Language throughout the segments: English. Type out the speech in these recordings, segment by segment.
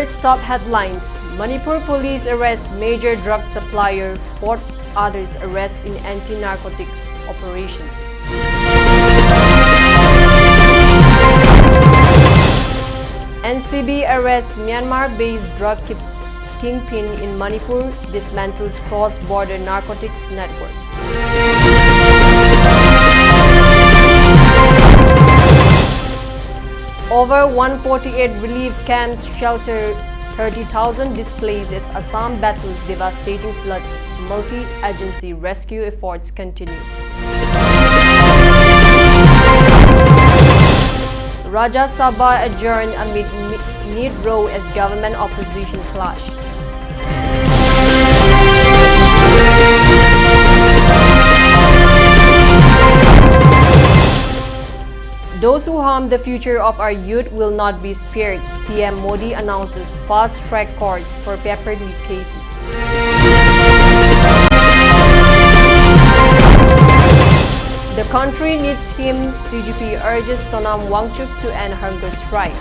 First top headlines. Manipur police arrest major drug supplier, 4 others arrest in anti-narcotics operations. NCB arrests Myanmar-based drug kingpin in Manipur, dismantles cross-border narcotics network. Over 148 relief camps shelter 30,000 displaced as Assam battles devastating floods. Multi-agency rescue efforts continue. Rajya Sabha adjourned amid NEET row as government opposition clash. Those who harm the future of our youth will not be spared. PM Modi announces fast-track courts for paper leak cases. The country needs him, CGP urges Sonam Wangchuk to end hunger strike.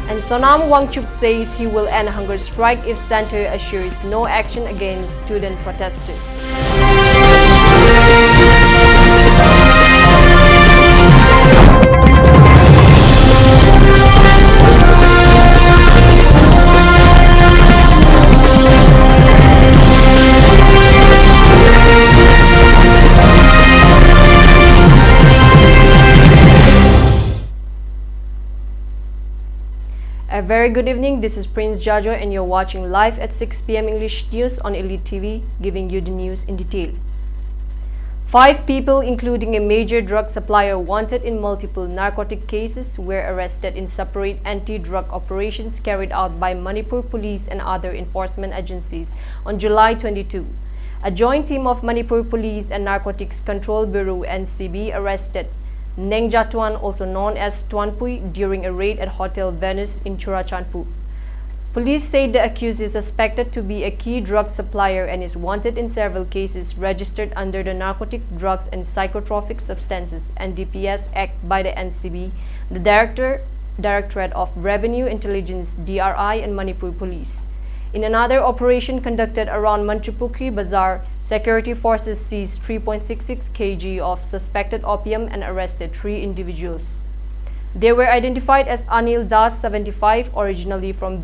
And Sonam Wangchuk says he will end hunger strike if center assures no action against student protesters. A very good evening, this is Prince Jajo and you're watching live at 6 p.m. English News on Elite TV, giving you the news in detail. 5 people, including a major drug supplier wanted in multiple narcotic cases, were arrested in separate anti-drug operations carried out by Manipur police and other enforcement agencies on July 22. A joint team of Manipur Police and Narcotics Control Bureau (NCB) arrested Nengjatuan, also known as Tuanpui, during a raid at Hotel Venus in Churachandpur. Police say the accused is suspected to be a key drug supplier and is wanted in several cases registered under the Narcotic Drugs and Psychotropic Substances (NDPS) Act by the NCB, the Directorate of Revenue Intelligence (DRI) and Manipur Police. In another operation conducted around Manchupukri Bazaar, security forces seized 3.66 kg of suspected opium and arrested 3 individuals. They were identified as Anil Das, 75, originally from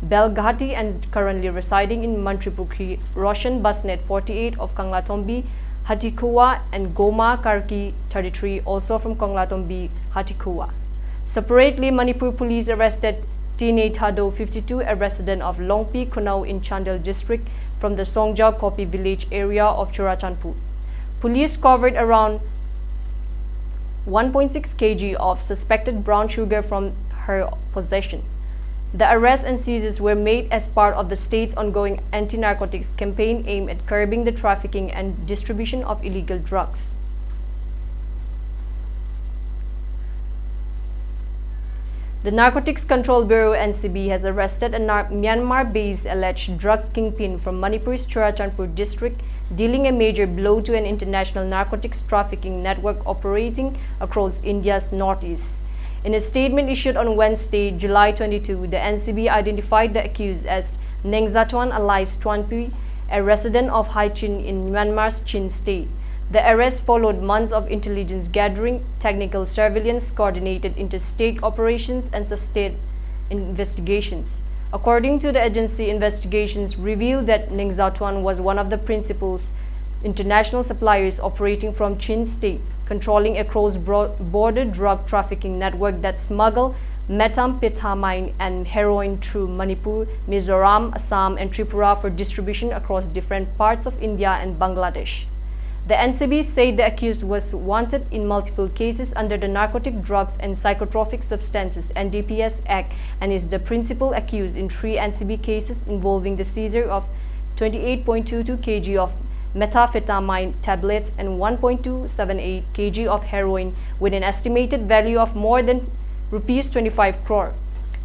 Belgahati and currently residing in Manchupukri; Roshan Basnet, 48, of Kanglatombi, Hatikuwa; and Goma Karki, 33, also from Kanglatombi, Hatikuwa. Separately, Manipur police arrested Tine Thado, 52, a resident of Longpi, Kunau in Chandel district from the Songjao Kopi village area of Churachandpur. Police covered around 1.6 kg of suspected brown sugar from her possession. The arrests and seizures were made as part of the state's ongoing anti-narcotics campaign aimed at curbing the trafficking and distribution of illegal drugs. The Narcotics Control Bureau (NCB) has arrested a Myanmar-based alleged drug kingpin from Manipur's Churachandpur district, dealing a major blow to an international narcotics trafficking network operating across India's northeast. In a statement issued on Wednesday, July 22, the NCB identified the accused as Nengjatuan alias Tuanpui, a resident of Haichin in Myanmar's Chin state. The arrest followed months of intelligence gathering, technical surveillance, coordinated interstate operations, and sustained investigations. According to the agency, investigations revealed that Nengjatuan was one of the principal international suppliers operating from Chin state, controlling a cross-border drug trafficking network that smuggled methamphetamine and heroin through Manipur, Mizoram, Assam, and Tripura for distribution across different parts of India and Bangladesh. The NCB said the accused was wanted in multiple cases under the Narcotic Drugs and Psychotropic Substances (NDPS) Act and is the principal accused in 3 NCB cases involving the seizure of 28.22 kg of methamphetamine tablets and 1.278 kg of heroin with an estimated value of more than Rs 25 crore.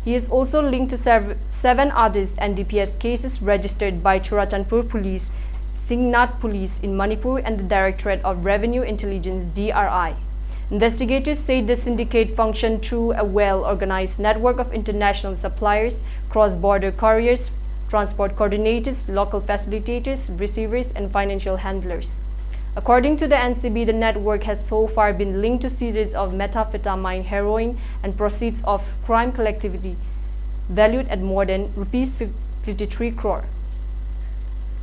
He is also linked to 7 others NDPS cases registered by Churachandpur Police, Singnat Police in Manipur and the Directorate of Revenue Intelligence (DRI). Investigators say the syndicate functioned through a well-organized network of international suppliers, cross-border couriers, transport coordinators, local facilitators, receivers, and financial handlers. According to the NCB, the network has so far been linked to seizures of methamphetamine, heroin, and proceeds of crime collectivity valued at more than Rs 53 crore.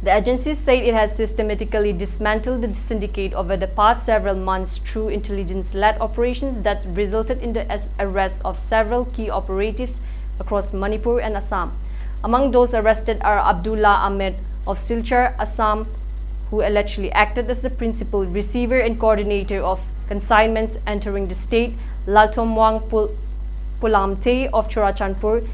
The agency said it has systematically dismantled the syndicate over the past several months through intelligence-led operations that resulted in the arrest of several key operatives across Manipur and Assam. Among those arrested are Abdullah Ahmed of Silchar, Assam, who allegedly acted as the principal receiver and coordinator of consignments entering the state, Laltomwang Pulamte of Churachandpur,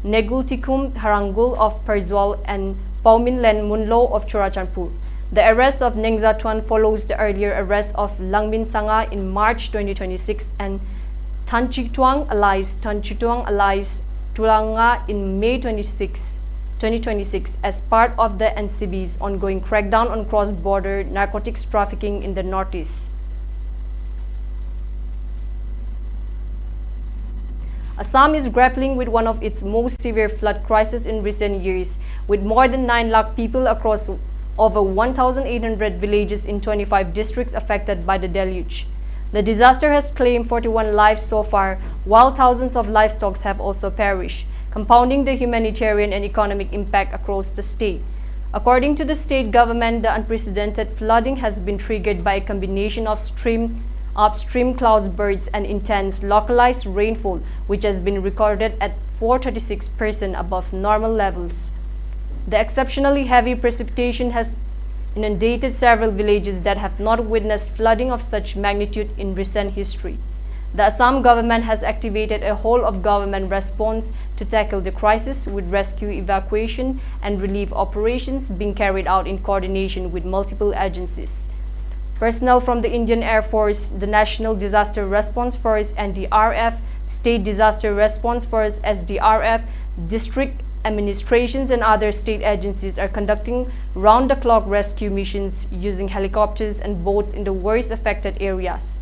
Negultikum Harangul of Parzwal, and Pauminlen Munlo of Churachandpur. The arrest of Nengzatuan follows the earlier arrest of Langmin Sanga in March 2026 and Tanchituang alias Tulanga in May 2026 as part of the NCB's ongoing crackdown on cross-border narcotics trafficking in the northeast. Assam is grappling with one of its most severe flood crises in recent years, with more than 9 lakh people across over 1,800 villages in 25 districts affected by the deluge. The disaster has claimed 41 lives so far, while thousands of livestock have also perished, compounding the humanitarian and economic impact across the state. According to the state government, the unprecedented flooding has been triggered by a combination of upstream clouds bursts and intense localized rainfall, which has been recorded at 436% above normal levels. The exceptionally heavy precipitation has inundated several villages that have not witnessed flooding of such magnitude in recent history. The Assam government has activated a whole-of-government response to tackle the crisis, with rescue, evacuation, and relief operations being carried out in coordination with multiple agencies. Personnel from the Indian Air Force, the National Disaster Response Force (NDRF), State Disaster Response Force (SDRF), district administrations, and other state agencies are conducting round-the-clock rescue missions using helicopters and boats in the worst affected areas.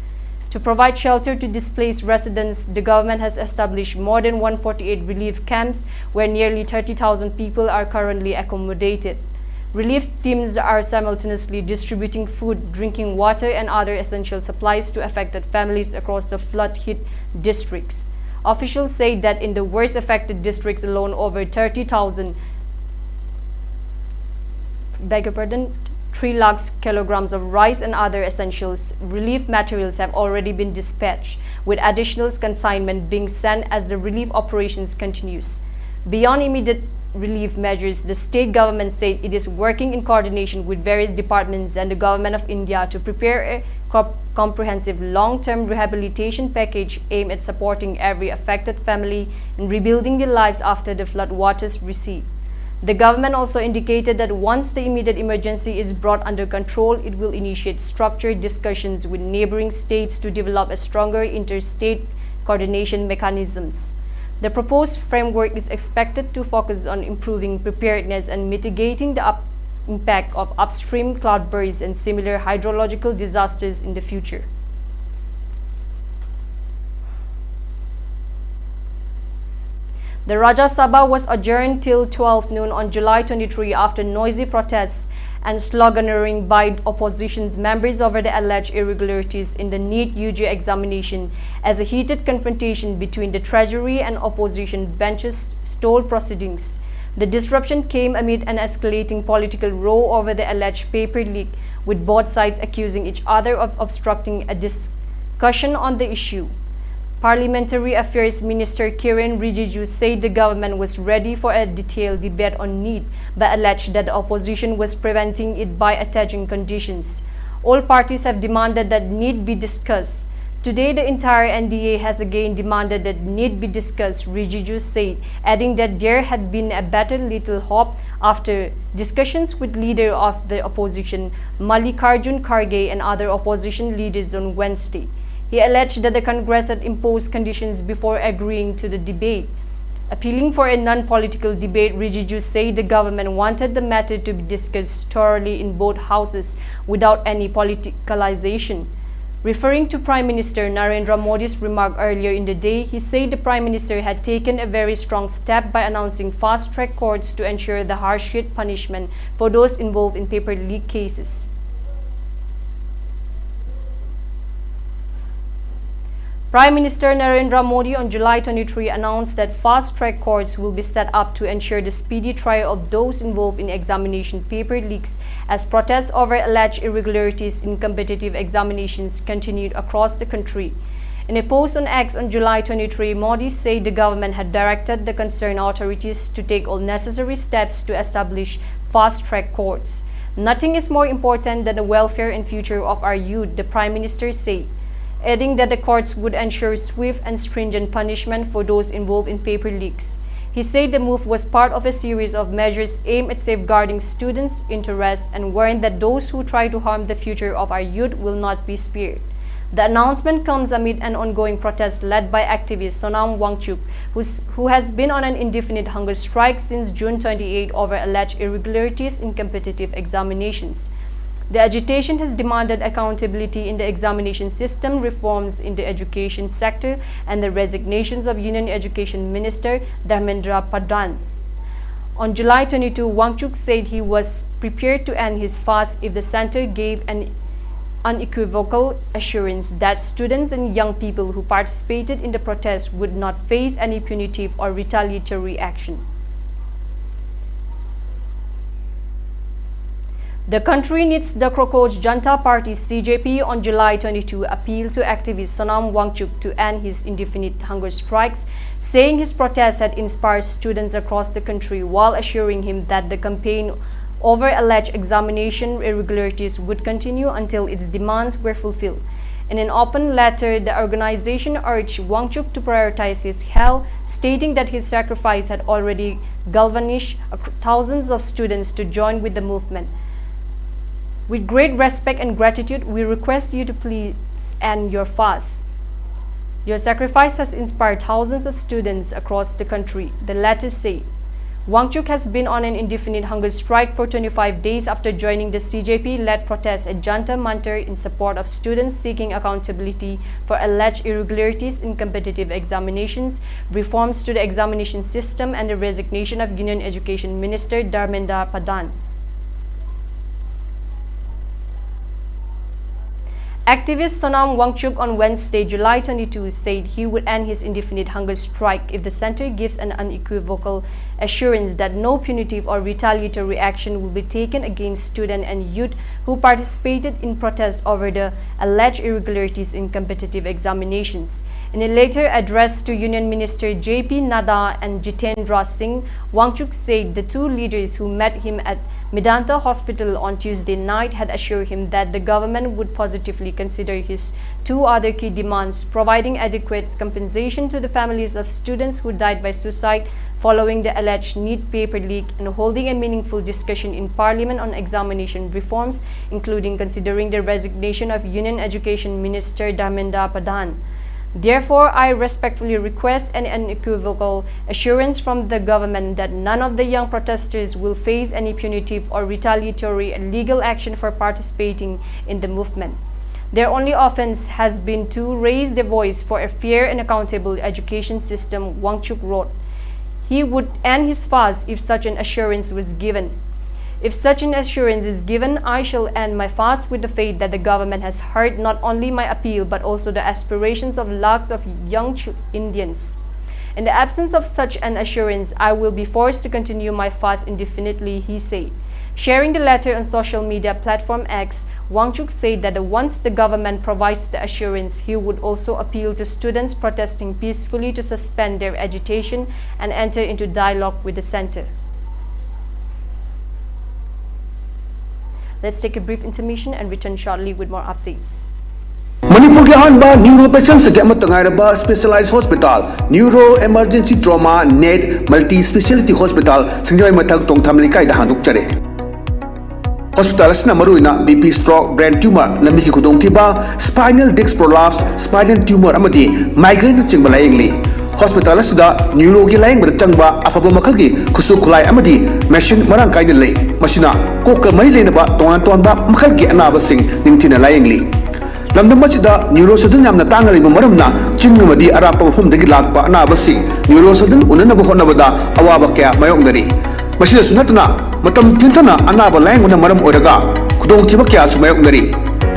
To provide shelter to displaced residents, the government has established more than 148 relief camps where nearly 30,000 people are currently accommodated. Relief teams are simultaneously distributing food, drinking water, and other essential supplies to affected families across the flood-hit districts. Officials say that in the worst affected districts alone, over 3 lakh kilograms of rice and other essentials relief materials have already been dispatched, with additional consignment being sent as the relief operations continues. Beyond immediate relief measures, the state government said it is working in coordination with various departments and the Government of India to prepare a comprehensive long-term rehabilitation package aimed at supporting every affected family and rebuilding their lives after the flood waters recede. The government also indicated that once the immediate emergency is brought under control, it will initiate structured discussions with neighboring states to develop a stronger interstate coordination mechanisms. The proposed framework is expected to focus on improving preparedness and mitigating the impact of upstream cloudbursts and similar hydrological disasters in the future. The Rajya Sabha was adjourned till 12 noon on July 23 after noisy protests and sloganeering by opposition's members over the alleged irregularities in the NEET UG examination, as a heated confrontation between the Treasury and opposition benches stalled proceedings. The disruption came amid an escalating political row over the alleged paper leak, with both sides accusing each other of obstructing a discussion on the issue. Parliamentary Affairs Minister Kiren Rijiju said the government was ready for a detailed debate on NEET, but alleged that the opposition was preventing it by attaching conditions. All parties have demanded that NEET be discussed. Today, the entire NDA has again demanded that NEET be discussed, Rijiju said, adding that there had been a better little hope after discussions with leader of the opposition, Mallikarjun Kharge, and other opposition leaders on Wednesday. He alleged that the Congress had imposed conditions before agreeing to the debate. Appealing for a non-political debate, Rijiju said the government wanted the matter to be discussed thoroughly in both houses without any politicalization. Referring to Prime Minister Narendra Modi's remark earlier in the day, he said the Prime Minister had taken a very strong step by announcing fast-track courts to ensure the harsh-hit punishment for those involved in paper leak cases. Prime Minister Narendra Modi on July 23 announced that fast-track courts will be set up to ensure the speedy trial of those involved in examination paper leaks as protests over alleged irregularities in competitive examinations continued across the country. In a post on X on July 23, Modi said the government had directed the concerned authorities to take all necessary steps to establish fast-track courts. Nothing is more important than the welfare and future of our youth, the Prime Minister said, adding that the courts would ensure swift and stringent punishment for those involved in paper leaks. He said the move was part of a series of measures aimed at safeguarding students' interests and warned that those who try to harm the future of our youth will not be spared. The announcement comes amid an ongoing protest led by activist Sonam Wangchuk, who has been on an indefinite hunger strike since June 28 over alleged irregularities in competitive examinations. The agitation has demanded accountability in the examination system, reforms in the education sector, and the resignations of Union Education Minister Durand Cup. On July 22, Wangchuk said he was prepared to end his fast if the center gave an unequivocal assurance that students and young people who participated in the protest would not face any punitive or retaliatory action. The country needs the Crocodile Janta Party CJP on July 22 appealed to activist Sonam Wangchuk to end his indefinite hunger strikes, saying his protest had inspired students across the country while assuring him that the campaign over alleged examination irregularities would continue until its demands were fulfilled. In an open letter, the organization urged Wangchuk to prioritize his health, stating that his sacrifice had already galvanized thousands of students to join with the movement. With great respect and gratitude, we request you to please end your fast. Your sacrifice has inspired thousands of students across the country, the letter said. Wangchuk has been on an indefinite hunger strike for 25 days after joining the CJP-led protest at Jantar Mantar in support of students seeking accountability for alleged irregularities in competitive examinations, reforms to the examination system, and the resignation of Union Education Minister Durand Cup. Activist Sonam Wangchuk on Wednesday, July 22, said he would end his indefinite hunger strike if the center gives an unequivocal assurance that no punitive or retaliatory action will be taken against students and youth who participated in protests over the alleged irregularities in competitive examinations. In a later address to Union Minister J.P. Nadda and Jitendra Singh, Wangchuk said the two leaders who met him at Medanta Hospital on Tuesday night had assured him that the government would positively consider his two other key demands, providing adequate compensation to the families of students who died by suicide following the alleged NEET paper leak, and holding a meaningful discussion in Parliament on examination reforms, including considering the resignation of Union Education Minister Dharmendra Pradhan. Therefore, I respectfully request an unequivocal assurance from the government that none of the young protesters will face any punitive or retaliatory legal action for participating in the movement. Their only offense has been to raise their voice for a fair and accountable education system, Wangchuk wrote. He would end his fast if such an assurance was given. If such an assurance is given, I shall end my fast with the faith that the government has heard not only my appeal but also the aspirations of lakhs of young Indians. In the absence of such an assurance, I will be forced to continue my fast indefinitely, he said. Sharing the letter on social media platform X, Wangchuk said that once the government provides the assurance, he would also appeal to students protesting peacefully to suspend their agitation and enter into dialogue with the center. Let's take a brief intermission and return shortly with more updates. Manipur ke ahanba neuro patients ke amat tangairaba specialized hospital neuro emergency trauma net multi speciality hospital singjai mathak tongtham likai da handuk chare hospital asna maruina BP stroke brain tumor lambi ki khudong thiba spinal disc prolapse spinal tumor amati migraine chingba laingli hospital asida neuro gi laing ber changba afaba makal gi khusu khulai amadi machine marang kai lei masina kokka mai lena ba tongan ton ba makal gi anaba sing ningthina laing li lamdam masida neurosurgeon yamna tangali maramna chingmadi arapa phum dagi lakpa anaba sing neurosurgeon unana ba honabada awaba kya mayong dari masida sunatna matam tintana anaba laing una maram oraga khudong thiba kya sumayong dari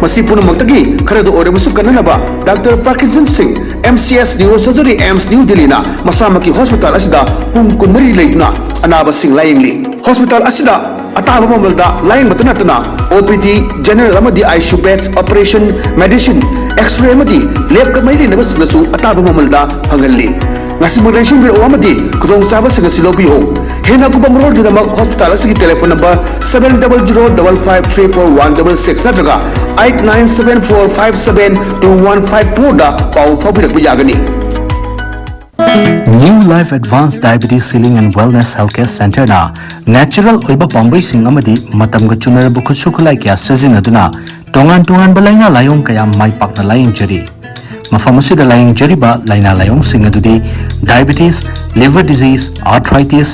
masi punamakta khara do orabusu kananaba Dr. Parkinson Singh MCS Neurosurgery AIMS New Delhi na masamaki hospital asida pung kunmari leituna anaba sing laingli hospital asida ataba mamalda laing matanatuna OPD general amadi ICU beds operation medicine x-ray amadi lab kamai le nabasnasu ataba mamalda hangalli ngasi modernization bir amadi kudong saba singa silobi ho hena kubam road gidama hospital asigi telephone number 700553416 natraga 8974572154 da pau phobirak biyagani New Life Advanced Diabetes Healing and Wellness Healthcare Center na natural oiba pambai sing amadi matam ga chunara bu khutsu khulai kya sajinaduna tongan balaina layong kaya mai pakna laying jari mafam asida laying jari ba laina layong sing adudi diabetes, liver disease, arthritis,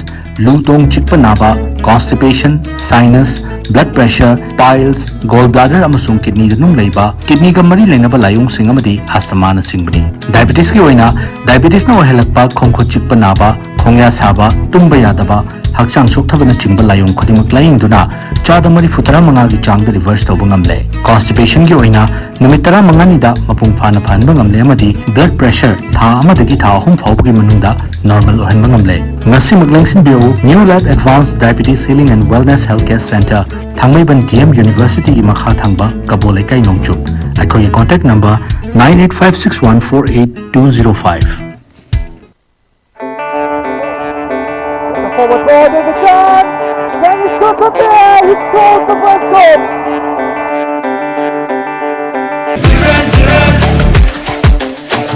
lutong chikpa naba, constipation, sinus, blood pressure, piles, gallbladder amasung kidney nung leiba kidney ga mari lainaba layong sing amadi asthma na singbani diabetes ki oina diabetes na ohelakpa khongkho chikpa naba khongya saba tumba yadaba hakchang sokthabana chingba layong khodimak laying duna chada mari futara manga gi changda reverse tawba ngamle constipation gi oina numit tara manga ni da mapung phana phanba ngamle amadi blood pressure tha amadagi tha ahum phawbagi manungda normal ohanba ngamle ngasi maglangsin bio New Life Advanced Diabetes Healing and Wellness Healthcare Center Thangmaiban DM University gi makha thangba kabole kai nongchuk akhoi contact number 9856148205 forward ball, there's a chance, then he shot up there, he scores the first goal. Durand,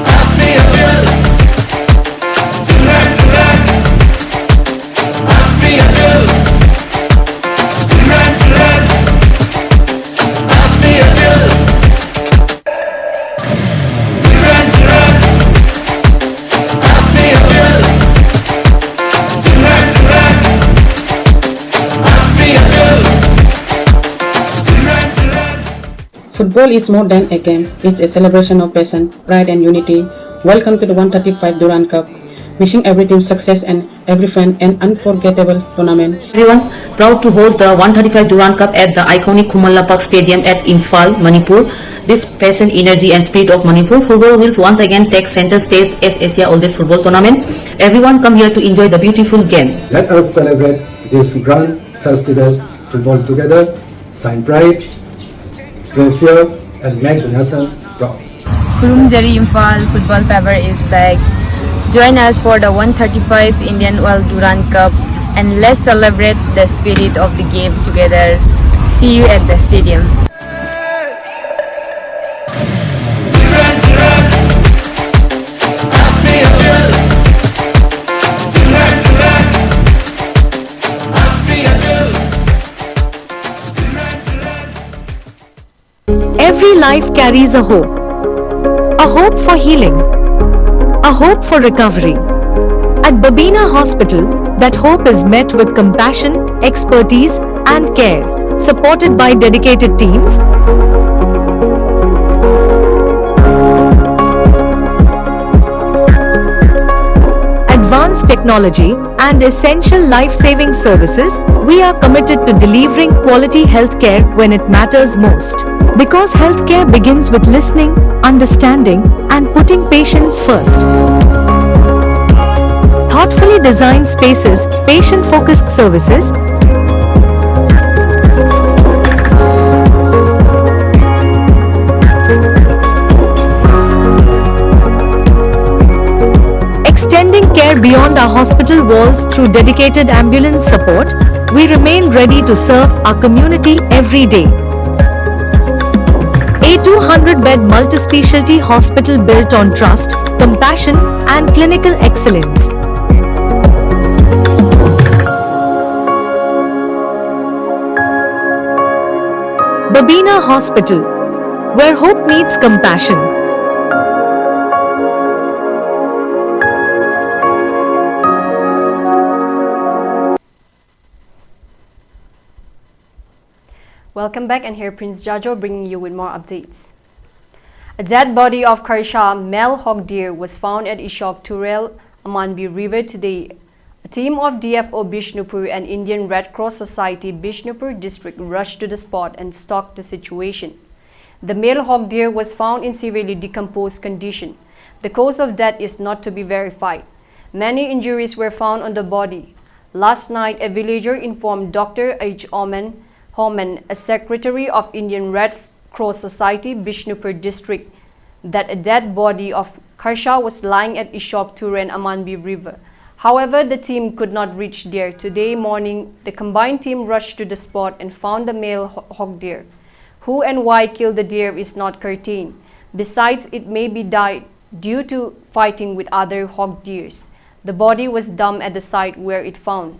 pass me a bill. Durand, pass me a bill. Durand, pass me a bill. Durand, pass me a bill. Football is more than a game. It's a celebration of passion, pride and unity. Welcome to the 135 Durand Cup. Wishing every team success and every fan an unforgettable tournament. Everyone, proud to host the 135 Durand Cup at the iconic Kumalapak Stadium at Imphal, Manipur. This passion, energy and spirit of Manipur football will once again take center stage as Asia's oldest football tournament. Everyone come here to enjoy the beautiful game. Let us celebrate this grand festival, football together, sign pride, brave fear and make the nation proud. Kurumjari Imphal football fever is back. Join us for the 135 Indian World Durand Cup and let's celebrate the spirit of the game together. See you at the stadium. Every life carries a hope for healing, a hope for recovery. At Babina Hospital, that hope is met with compassion, expertise and care, supported by dedicated teams, advanced technology and essential life-saving services. We are committed to delivering quality healthcare when it matters most. Because healthcare begins with listening, understanding, and putting patients first. Thoughtfully designed spaces, patient-focused services, extending care beyond our hospital walls through dedicated ambulance support, we remain ready to serve our community every day. A 200-bed multi-specialty hospital built on trust, compassion, and clinical excellence. Babina Hospital, where hope meets compassion. Welcome back, and here Prince Jajo bringing you with more updates. A dead body of Karsha male hog deer was found at Ishok Turel, Amanbi River today. A team of DFO Bishnupur and Indian Red Cross Society Bishnupur district rushed to the spot and stalked the situation. The male hog deer was found in severely decomposed condition. The cause of death is not to be verified. Many injuries were found on the body. Last night, a villager informed Dr. H. Homan, a secretary of Indian Red Cross Society Bishnupur district, that a dead body of Karsha was lying at Ishok Turen Amanbi River. However, the team could not reach there. Today morning, the combined team rushed to the spot and found the male hog deer. Who and why killed the deer is not curtailed. Besides, it may be died due to fighting with other hog deers. The body was dumped at the site where it found.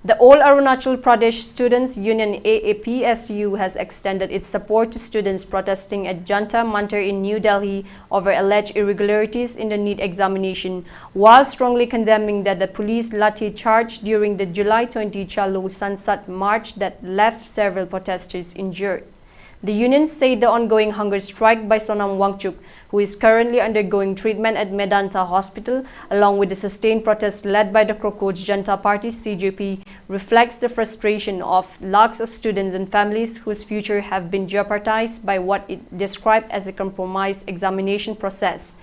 The All Arunachal Pradesh Students Union AAPSU has extended its support to students protesting at Jantar Mantar in New Delhi over alleged irregularities in the NEET examination, while strongly condemning that the police lathi charge during the July 20 Chalo Sansad march that left several protesters injured. The union said the ongoing hunger strike by Sonam Wangchuk, who is currently undergoing treatment at Medanta Hospital, along with the sustained protest led by the Crocodile Janta Party CJP, reflects the frustration of lakhs of students and families whose future have been jeopardized by what it described as a compromised examination process.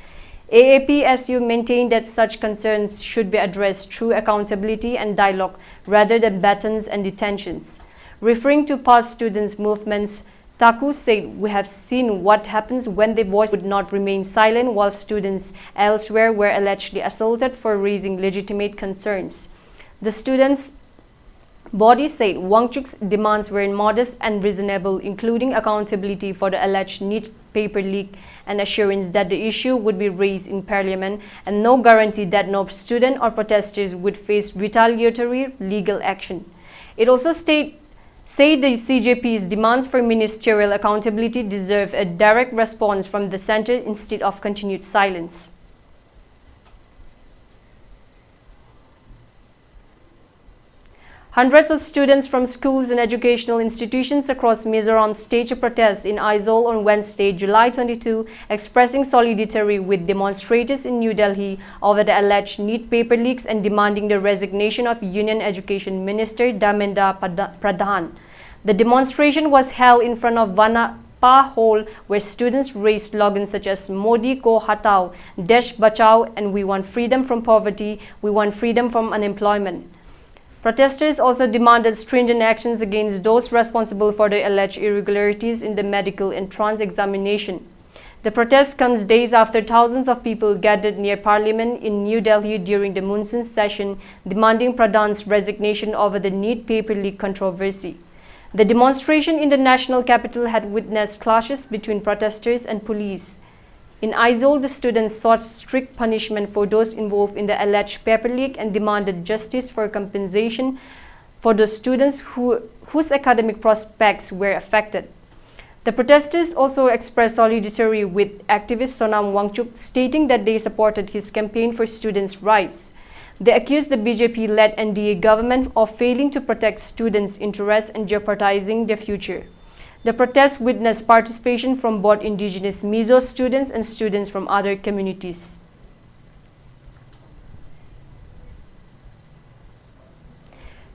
AAPSU maintained that such concerns should be addressed through accountability and dialogue rather than batons and detentions. Referring to past students' movements, Taku said, "We have seen what happens when the voice would not remain silent while students elsewhere were allegedly assaulted for raising legitimate concerns." The students' body said Wangchuk's demands were modest and reasonable, including accountability for the alleged NEET paper leak and assurance that the issue would be raised in Parliament, and no guarantee that no student or protesters would face retaliatory legal action. It also said the CJP's demands for ministerial accountability deserve a direct response from the centre instead of continued silence. Hundreds of students from schools and educational institutions across Mizoram staged a protest in Aizawl on Wednesday, July 22, expressing solidarity with demonstrators in New Delhi over the alleged NEET paper leaks and demanding the resignation of Union Education Minister Dharmendra Pradhan. The demonstration was held in front of Vanapa Hall, where students raised slogans such as Modi ko hatao, Desh bachao, and we want freedom from poverty, we want freedom from unemployment. Protesters also demanded stringent actions against those responsible for the alleged irregularities in the medical entrance examination. The protest comes days after thousands of people gathered near Parliament in New Delhi during the monsoon session, demanding Pradhan's resignation over the NEET paper leak controversy. The demonstration in the national capital had witnessed clashes between protesters and police. In Aizawl, the students sought strict punishment for those involved in the alleged paper leak and demanded justice for compensation for the students whose academic prospects were affected. The protesters also expressed solidarity with activist Sonam Wangchuk, stating that they supported his campaign for students' rights. They accused the BJP-led NDA government of failing to protect students' interests and jeopardizing their future. The protest witnessed participation from both indigenous Mizo students and students from other communities.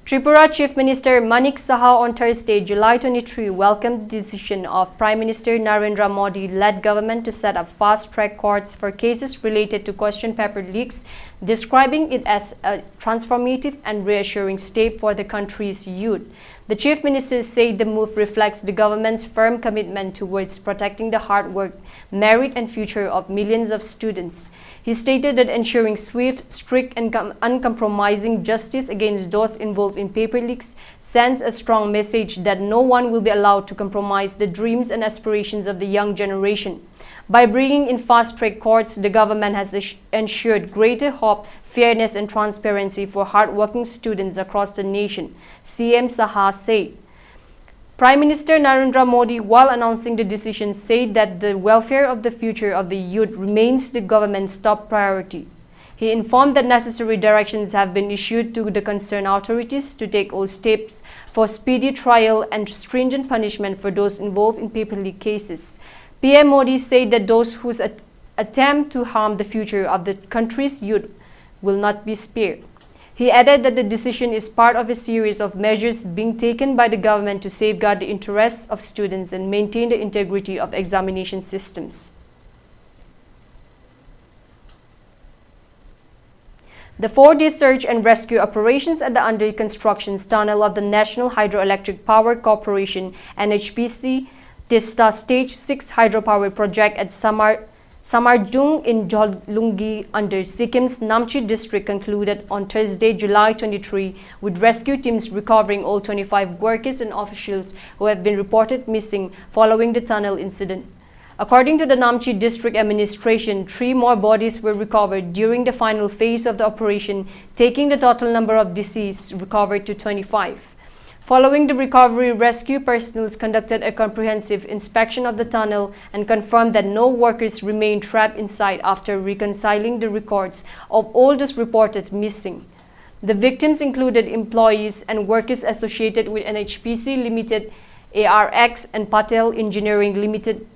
Tripura Chief Minister Manik Saha on Thursday, July 23, welcomed the decision of Prime Minister Narendra Modi-led government to set up fast-track courts for cases related to question paper leaks, describing it as a transformative and reassuring step for the country's youth. The Chief Minister said the move reflects the government's firm commitment towards protecting the hard work, merit and future of millions of students. He stated that ensuring swift, strict and uncompromising justice against those involved in paper leaks sends a strong message that no one will be allowed to compromise the dreams and aspirations of the young generation. By bringing in fast-track courts, the government has ensured greater hope, fairness and transparency for hard-working students across the nation, CM Saha said. Prime Minister Narendra Modi, while announcing the decision, said that the welfare of the future of the youth remains the government's top priority. He informed that necessary directions have been issued to the concerned authorities to take all steps for speedy trial and stringent punishment for those involved in paper leak cases. PM Modi said that those who attempt to harm the future of the country's youth will not be spared. He added that the decision is part of a series of measures being taken by the government to safeguard the interests of students and maintain the integrity of examination systems. The 4-day search and rescue operations at the under-construction tunnel of the National Hydroelectric Power Corporation (NHPC) Tista Stage 6 hydropower project at Samardung in Jolungi under Sikkim's Namchi district concluded on Thursday, July 23, with rescue teams recovering all 25 workers and officials who have been reported missing following the tunnel incident. According to the Namchi district administration, 3 more bodies were recovered during the final phase of the operation, taking the total number of deceased recovered to 25. Following the recovery, rescue personnel conducted a comprehensive inspection of the tunnel and confirmed that no workers remained trapped inside after reconciling the records of all those reported missing. The victims included employees and workers associated with NHPC Limited, ARX, and Patel Engineering Limited.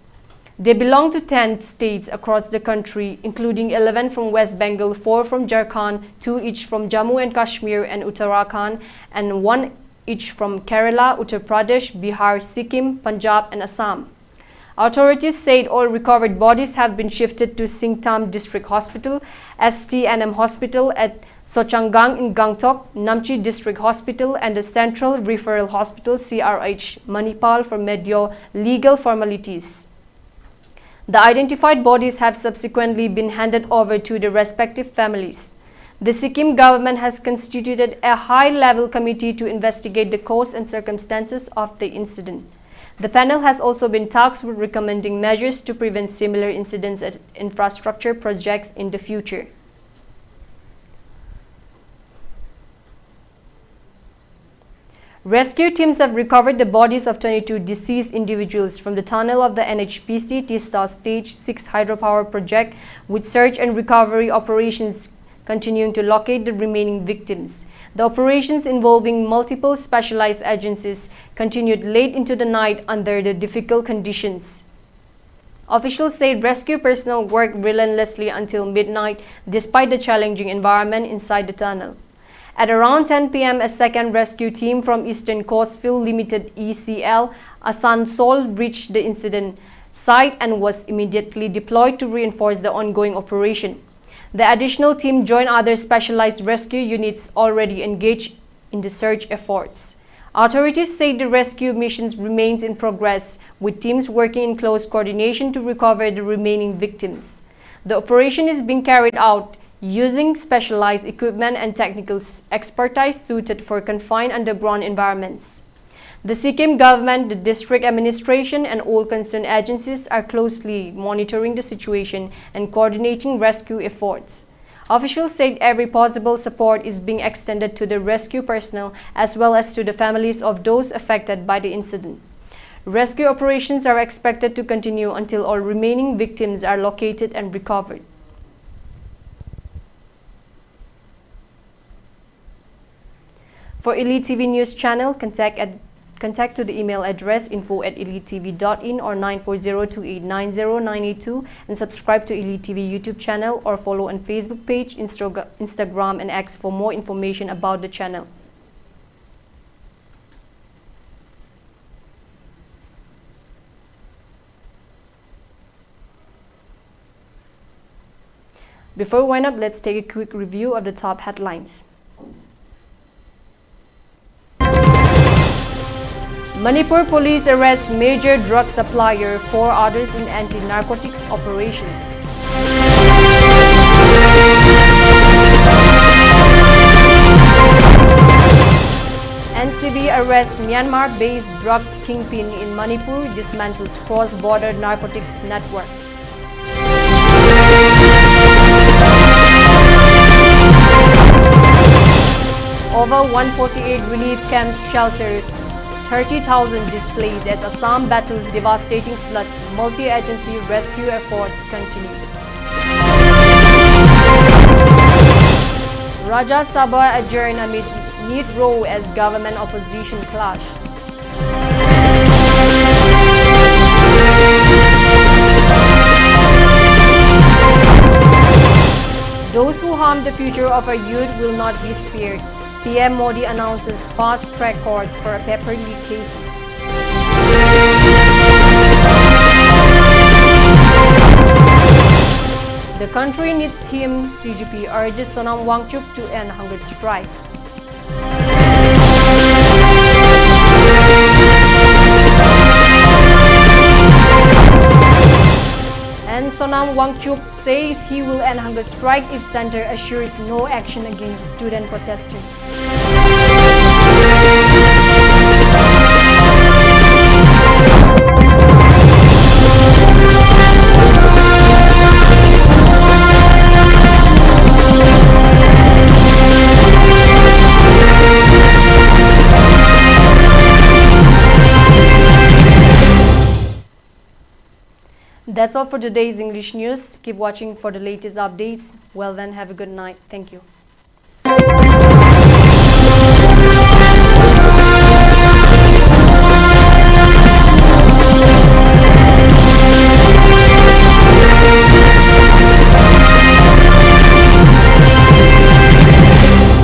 They belong to 10 states across the country, including 11 from West Bengal, 4 from Jharkhand, 2 each from Jammu and Kashmir and Uttarakhand, and 1 each from Kerala, Uttar Pradesh, Bihar, Sikkim, Punjab, and Assam. Authorities said all recovered bodies have been shifted to Singtam District Hospital, STNM Hospital at Sochanggang in Gangtok, Namchi District Hospital, and the Central Referral Hospital CRH, Manipal for legal formalities. The identified bodies have subsequently been handed over to the respective families. The Sikkim government has constituted a high-level committee to investigate the cause and circumstances of the incident. The panel has also been tasked with recommending measures to prevent similar incidents at infrastructure projects in the future. Rescue teams have recovered the bodies of 22 deceased individuals from the tunnel of the NHPC Tista Stage 6 hydropower project, with search and recovery operations continuing to locate the remaining victims. The operations, involving multiple specialized agencies, continued late into the night under the difficult conditions. Officials said rescue personnel worked relentlessly until midnight despite the challenging environment inside the tunnel. At around 10 p.m., a second rescue team from Eastern Coastfield Limited ECL, Asansol, reached the incident site and was immediately deployed to reinforce the ongoing operation. The additional team joined other specialized rescue units already engaged in the search efforts. Authorities say the rescue missions remains in progress, with teams working in close coordination to recover the remaining victims. The operation is being carried out using specialized equipment and technical expertise suited for confined underground environments. The Sikkim government, the district administration, and all concerned agencies are closely monitoring the situation and coordinating rescue efforts. Officials said every possible support is being extended to the rescue personnel as well as to the families of those affected by the incident. Rescue operations are expected to continue until all remaining victims are located and recovered. For ELITETV News channel, contact to the email address info@elitetv.in or 9402890982, and subscribe to ELITETV YouTube channel or follow on Facebook page, Instagram, and X for more information about the channel. Before we wind up, let's take a quick review of the top headlines. Manipur police arrests major drug supplier, 4 others in anti-narcotics operations. NCB arrests Myanmar-based drug kingpin in Manipur, dismantles cross-border narcotics network. Over 148 relief camps shelter 30,000 displaced as Assam battles devastating floods. Multi-agency rescue efforts continue. Rajya Sabha adjourned amid NEET row as government opposition clash. Those who harm the future of our youth will not be spared. PM Modi announces fast-track courts for paper leak cases. The country needs him, CGP urges Sonam Wangchuk to end hunger strike. And Sonam Wangchuk says he will end hunger strike if Centre assures no action against student protesters. That's all for today's English news. Keep watching for the latest updates. Well then, have a good night. Thank you.